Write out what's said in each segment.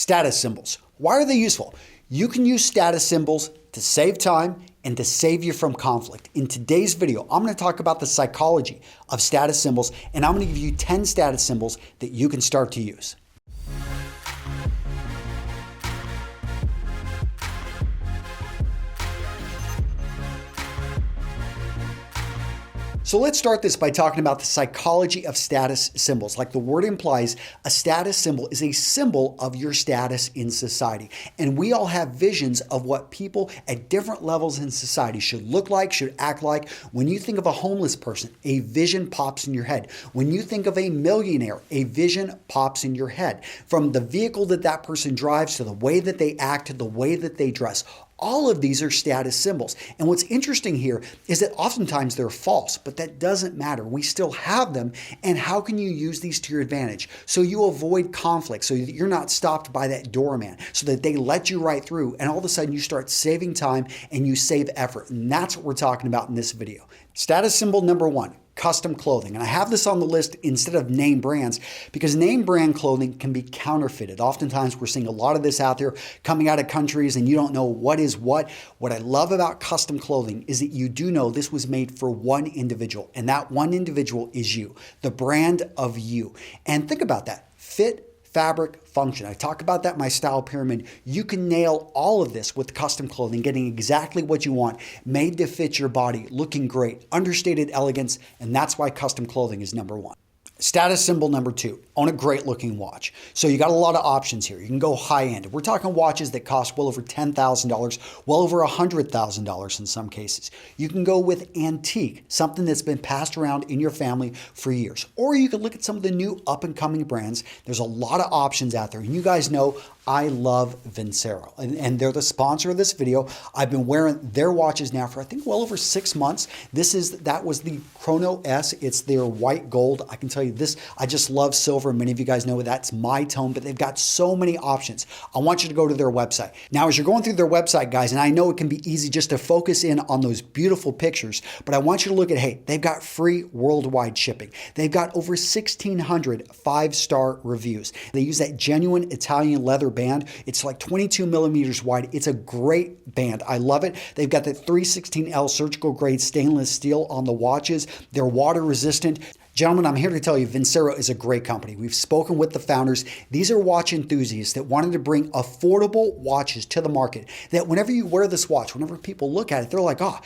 Status symbols. Why are they useful? You can use status symbols to save time and to save you from conflict. In today's video, I'm going to talk about the psychology of status symbols, and I'm going to give you 10 status symbols that you can start to use. So let's start this by talking about the psychology of status symbols. Like the word implies, a status symbol is a symbol of your status in society. And we all have visions of what people at different levels in society should look like, should act like. When you think of a homeless person, a vision pops in your head. When you think of a millionaire, a vision pops in your head. From the vehicle that that person drives to the way that they act to the way that they dress. All of these are status symbols. And what's interesting here is that oftentimes they're false, but that doesn't matter. We still have them. And how can you use these to your advantage? So you avoid conflict, so that you're not stopped by that doorman, so that they let you right through. And all of a sudden you start saving time and you save effort. And that's what we're talking about in this video. Status symbol number 1. Custom clothing. And I have this on the list instead of name brands because name brand clothing can be counterfeited. Oftentimes we're seeing a lot of this out there coming out of countries and you don't know what is what. What I love about custom clothing is that you do know this was made for one individual, and that one individual is you, the brand of you. And think about that. Fit, fabric, function. I talk about that in my style pyramid. You can nail all of this with custom clothing, getting exactly what you want, made to fit your body, looking great, understated elegance, and that's why custom clothing is number 1. Status symbol number 2, own a great looking watch. So you got a lot of options here. You can go high end. We're talking watches that cost well over $10,000, well over $100,000 in some cases. You can go with antique, something that's been passed around in your family for years. Or you can look at some of the new up and coming brands. There's a lot of options out there. And you guys know I love Vincero, and they're the sponsor of this video. I've been wearing their watches now for I think well over 6 months. That was the Chrono S. It's their white gold. I can tell you this, I just love silver. Many of you guys know that's my tone, but they've got so many options. I want you to go to their website. Now, as you're going through their website, guys, and I know it can be easy just to focus in on those beautiful pictures, but I want you to look at, hey, they've got free worldwide shipping. They've got over 1,600 5-star reviews. They use that genuine Italian leather band. It's like 22 millimeters wide. It's a great band. I love it. They've got that 316L surgical grade stainless steel on the watches. They're water resistant. Gentlemen, I'm here to tell you Vincero is a great company. We've spoken with the founders. These are watch enthusiasts that wanted to bring affordable watches to the market, that whenever you wear this watch, whenever people look at it, they're like, oh,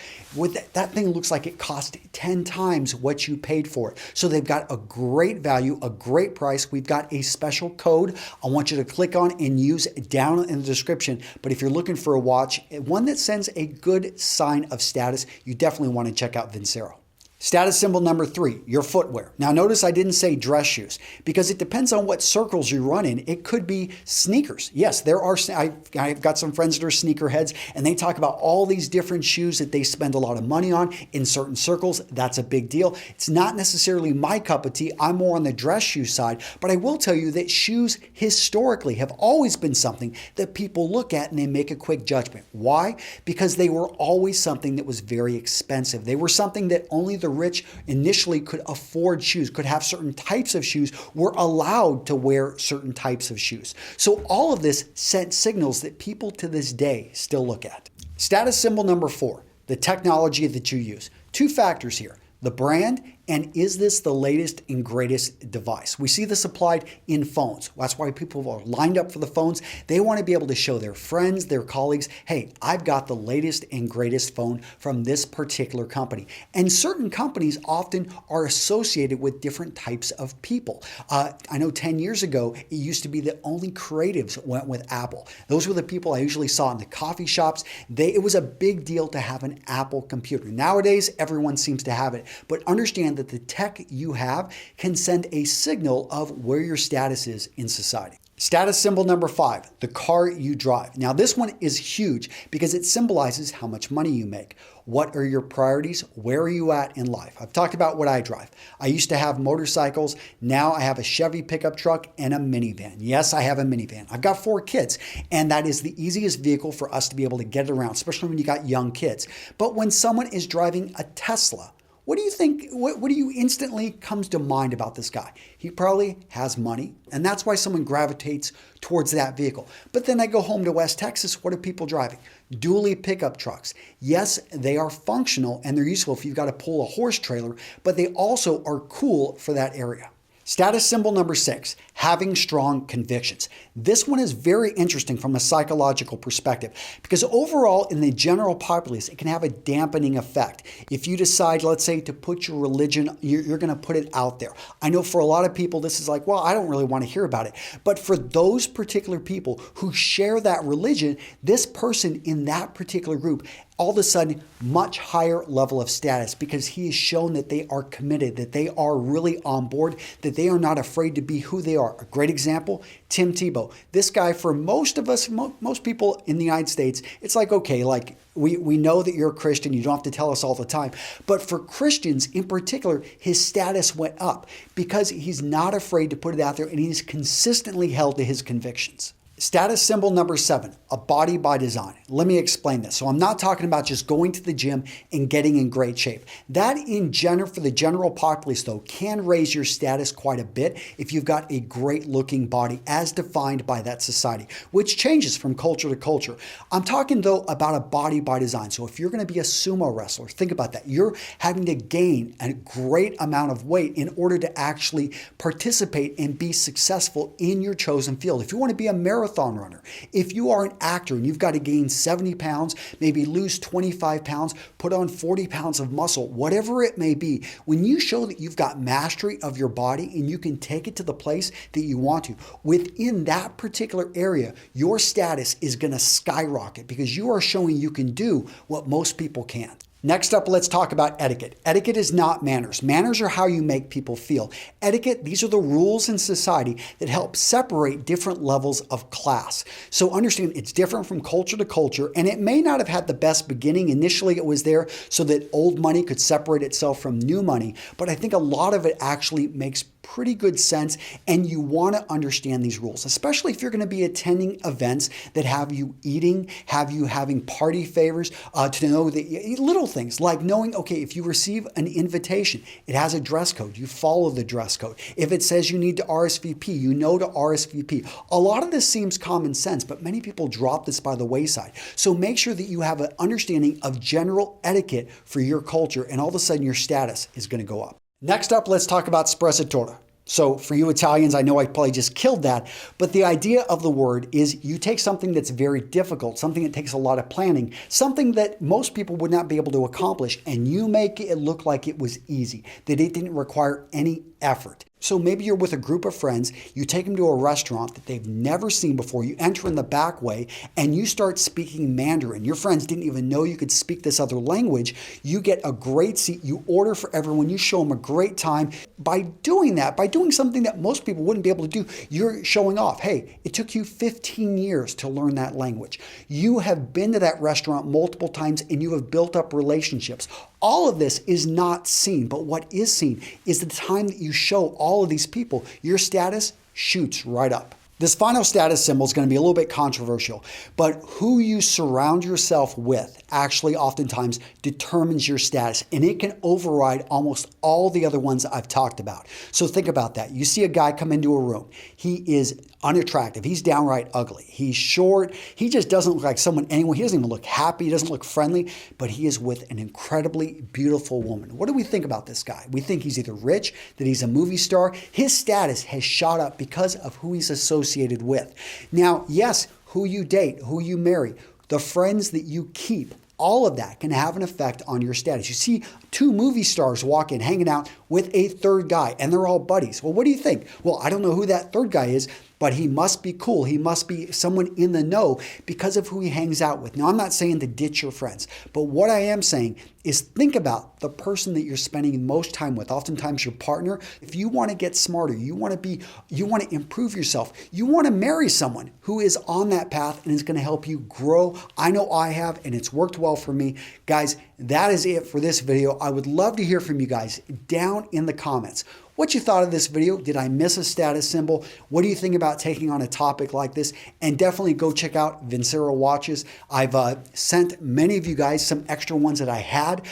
that thing looks like it cost 10 times what you paid for it. So they've got a great value, a great price. We've got a special code I want you to click on and use down in the description. But if you're looking for a watch, one that sends a good sign of status, you definitely want to check out Vincero. Status symbol number 3, your footwear. Now notice I didn't say dress shoes because it depends on what circles you run in. It could be sneakers. Yes, I've got some friends that are sneakerheads and they talk about all these different shoes that they spend a lot of money on in certain circles. That's a big deal. It's not necessarily my cup of tea. I'm more on the dress shoe side, but I will tell you that shoes historically have always been something that people look at and they make a quick judgment. Why? Because they were always something that was very expensive. They were something that only the rich initially could afford shoes, could have certain types of shoes, were allowed to wear certain types of shoes. So all of this sent signals that people to this day still look at. Status symbol number 4, the technology that you use. 2 factors here. The brand, and is this the latest and greatest device? We see this applied in phones. That's why people are lined up for the phones. They want to be able to show their friends, their colleagues, hey, I've got the latest and greatest phone from this particular company. And certain companies often are associated with different types of people. I know 10 years ago, it used to be that only creatives went with Apple. Those were the people I usually saw in the coffee shops. It was a big deal to have an Apple computer. Nowadays, everyone seems to have it. But understand that the tech you have can send a signal of where your status is in society. Status symbol number 5, the car you drive. Now this one is huge because it symbolizes how much money you make. What are your priorities? Where are you at in life? I've talked about what I drive. I used to have motorcycles. Now I have a Chevy pickup truck and a minivan. Yes, I have a minivan. I've got 4 kids, and that is the easiest vehicle for us to be able to get around, especially when you got young kids. But when someone is driving a Tesla, What do you think, what do you instantly comes to mind about this guy? He probably has money, and that's why someone gravitates towards that vehicle. But then I go home to West Texas, what are people driving? Dually pickup trucks. Yes, they are functional and they're useful if you've got to pull a horse trailer, but they also are cool for that area. Status symbol number 6, having strong convictions. This one is very interesting from a psychological perspective because overall in the general populace, it can have a dampening effect. If you decide, let's say, to put your religion, you're going to put it out there. I know for a lot of people, this is like, well, I don't really want to hear about it. But for those particular people who share that religion, this person in that particular group, all of a sudden, much higher level of status because he has shown that they are committed, that they are really on board, that they are not afraid to be who they are. A great example, Tim Tebow. This guy, for most of us, most people in the United States, it's like, okay, like we know that you're a Christian, you don't have to tell us all the time. But for Christians in particular, his status went up because he's not afraid to put it out there and he's consistently held to his convictions. Status symbol number 7, a body by design. Let me explain this. So I'm not talking about just going to the gym and getting in great shape. That in general, for the general populace though, can raise your status quite a bit if you've got a great looking body as defined by that society, which changes from culture to culture. I'm talking though about a body by design. So if you're going to be a sumo wrestler, think about that. You're having to gain a great amount of weight in order to actually participate and be successful in your chosen field. If you want to be a marathon runner. If you are an actor and you've got to gain 70 pounds, maybe lose 25 pounds, put on 40 pounds of muscle, whatever it may be, when you show that you've got mastery of your body and you can take it to the place that you want to, within that particular area, your status is going to skyrocket because you are showing you can do what most people can't. Next up, let's talk about etiquette. Etiquette is not manners. Manners are how you make people feel. Etiquette, these are the rules in society that help separate different levels of class. So understand it's different from culture to culture, and it may not have had the best beginning. Initially, it was there so that old money could separate itself from new money, but I think a lot of it actually makes pretty good sense, and you want to understand these rules, especially if you're going to be attending events that have you eating, have you having party favors, to know that little things like knowing, okay, if you receive an invitation, it has a dress code, you follow the dress code. If it says you need to RSVP, you know to RSVP. A lot of this seems common sense, but many people drop this by the wayside. So make sure that you have an understanding of general etiquette for your culture, and all of a sudden your status is going to go up. Next up, let's talk about Sprezzatura. So for you Italians, I know I probably just killed that, but the idea of the word is you take something that's very difficult, something that takes a lot of planning, something that most people would not be able to accomplish, and you make it look like it was easy, that it didn't require any effort. So maybe you're with a group of friends, you take them to a restaurant that they've never seen before, you enter in the back way, and you start speaking Mandarin. Your friends didn't even know you could speak this other language. You get a great seat, you order for everyone, you show them a great time. By doing that, by doing something that most people wouldn't be able to do, you're showing off, hey, it took you 15 years to learn that language. You have been to that restaurant multiple times and you have built up relationships. All of this is not seen, but what is seen is the time that you show all of these people, your status shoots right up. This final status symbol is going to be a little bit controversial, but who you surround yourself with actually oftentimes determines your status, and it can override almost all the other ones I've talked about. So think about that. You see a guy come into a room. He is unattractive. He's downright ugly. He's short. He just doesn't look like someone anyway. He doesn't even look happy. He doesn't look friendly, but he is with an incredibly beautiful woman. What do we think about this guy? We think he's either rich, that he's a movie star. His status has shot up because of who he's associated with. Now, yes, who you date, who you marry, the friends that you keep, all of that can have an effect on your status. You see two movie stars walk in, hanging out with a third guy, and they're all buddies. Well, what do you think? Well, I don't know who that third guy is, but he must be cool. He must be someone in the know because of who he hangs out with. Now, I'm not saying to ditch your friends, but what I am saying is think about the person that you're spending most time with, oftentimes your partner. If you want to get smarter, you want to improve yourself, you want to marry someone who is on that path and is going to help you grow. I know I have, and it's worked well for me. Guys, that is it for this video. I would love to hear from you guys down in the comments. what you thought of this video. Did I miss a status symbol? What do you think about taking on a topic like this? And definitely go check out Vincero watches. I've sent many of you guys some extra ones that I had.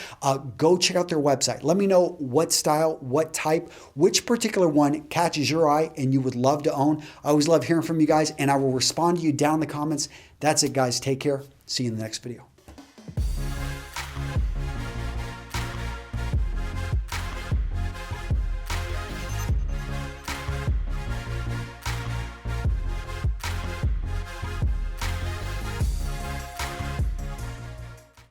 Go check out their website. Let me know what style, what type, which particular one catches your eye and you would love to own. I always love hearing from you guys, and I will respond to you down in the comments. That's it, guys. Take care. See you in the next video.